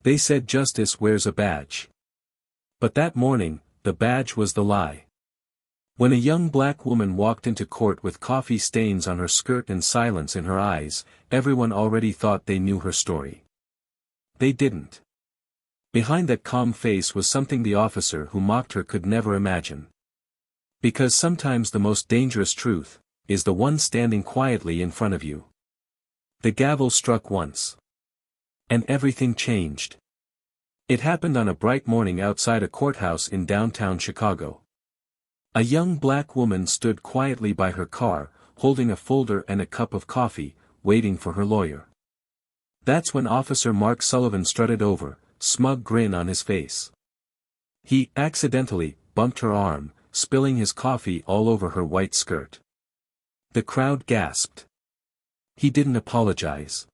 They said justice wears a badge. But that morning, the badge was the lie. When a young black woman walked into court with coffee stains on her skirt and silence in her eyes, everyone already thought they knew her story. They didn't. Behind that calm face was something the officer who mocked her could never imagine. Because sometimes the most dangerous truth is the one standing quietly in front of you. The gavel struck once. And everything changed. It happened on a bright morning outside a courthouse in downtown Chicago. A young black woman stood quietly by her car, holding a folder and a cup of coffee, waiting for her lawyer. That's when Officer Mark Sullivan strutted over, smug grin on his face. He accidentally bumped her arm, spilling his coffee all over her white skirt. The crowd gasped. He didn't apologize.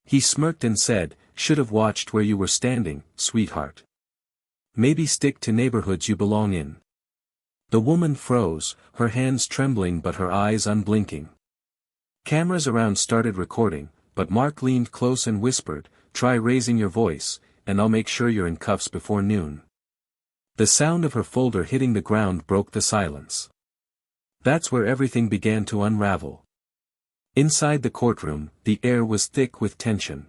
He smirked and said, "Should have watched where you were standing, sweetheart. Maybe stick to neighborhoods you belong in." The woman froze, her hands trembling but her eyes unblinking. Cameras around started recording, but Mark leaned close and whispered, "Try raising your voice, and I'll make sure you're in cuffs before noon." The sound of her folder hitting the ground broke the silence. That's where everything began to unravel. Inside the courtroom, the air was thick with tension.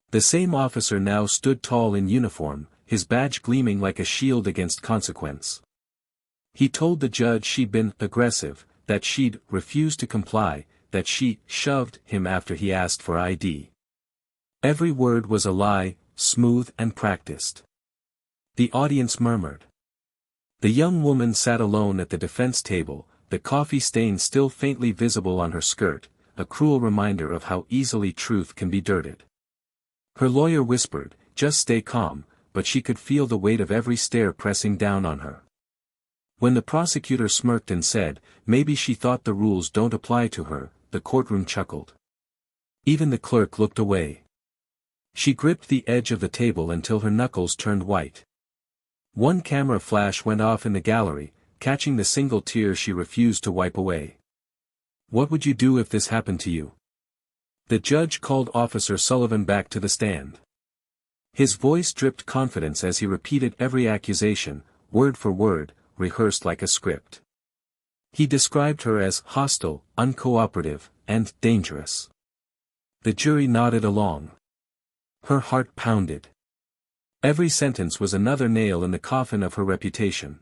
The same officer now stood tall in uniform, his badge gleaming like a shield against consequence. He told the judge she'd been aggressive, that she'd refused to comply, that she shoved him after he asked for ID. Every word was a lie, smooth and practiced. The audience murmured. The young woman sat alone at the defense table, the coffee stain still faintly visible on her skirt, a cruel reminder of how easily truth can be dirted. Her lawyer whispered, "Just stay calm," but she could feel the weight of every stare pressing down on her. When the prosecutor smirked and said, "Maybe she thought the rules don't apply to her," the courtroom chuckled. Even the clerk looked away. She gripped the edge of the table until her knuckles turned white. One camera flash went off in the gallery, catching the single tear she refused to wipe away. "What would you do if this happened to you?" The judge called Officer Sullivan back to the stand. His voice dripped confidence as he repeated every accusation, word for word, rehearsed like a script. He described her as hostile, uncooperative, and dangerous. The jury nodded along. Her heart pounded. Every sentence was another nail in the coffin of her reputation.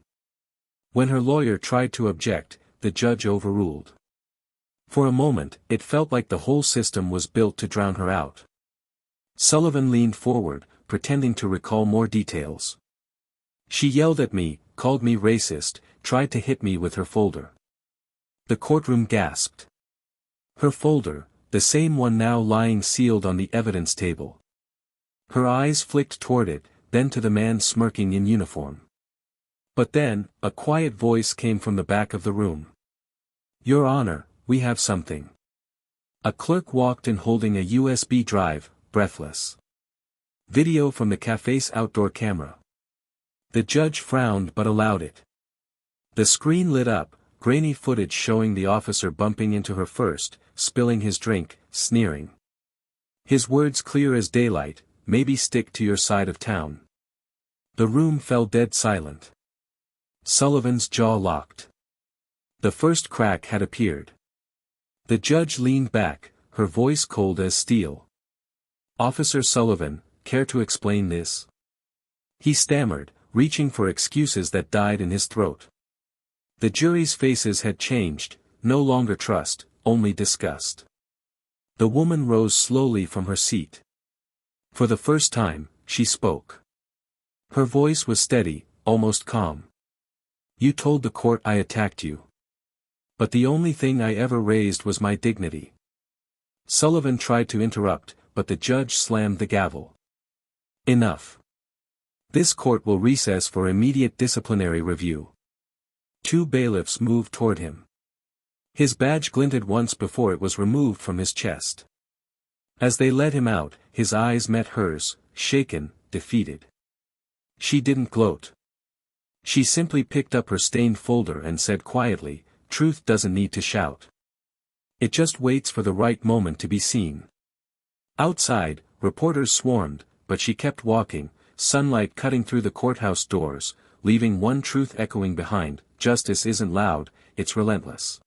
When her lawyer tried to object, the judge overruled. For a moment, it felt like the whole system was built to drown her out. Sullivan leaned forward, pretending to recall more details. "She yelled at me, called me racist, tried to hit me with her folder." The courtroom gasped. Her folder, the same one now lying sealed on the evidence table. Her eyes flicked toward it, then to the man smirking in uniform. But then, a quiet voice came from the back of the room. "Your Honor, we have something." A clerk walked in holding a USB drive, breathless. Video from the cafe's outdoor camera. The judge frowned but allowed it. The screen lit up, grainy footage showing the officer bumping into her first, spilling his drink, sneering. His words clear as daylight, "Maybe stick to your side of town." The room fell dead silent. Sullivan's jaw locked. The first crack had appeared. The judge leaned back, her voice cold as steel. "Officer Sullivan, care to explain this?" He stammered, reaching for excuses that died in his throat. The jury's faces had changed, no longer trust, only disgust. The woman rose slowly from her seat. For the first time, she spoke. Her voice was steady, almost calm. "You told the court I attacked you. But the only thing I ever raised was my dignity." Sullivan tried to interrupt, but the judge slammed the gavel. "Enough. This court will recess for immediate disciplinary review." Two bailiffs moved toward him. His badge glinted once before it was removed from his chest. As they led him out, his eyes met hers, shaken, defeated. She didn't gloat. She simply picked up her stained folder and said quietly, "Truth doesn't need to shout. It just waits for the right moment to be seen." Outside, reporters swarmed, but she kept walking, sunlight cutting through the courthouse doors, leaving one truth echoing behind: justice isn't loud, it's relentless.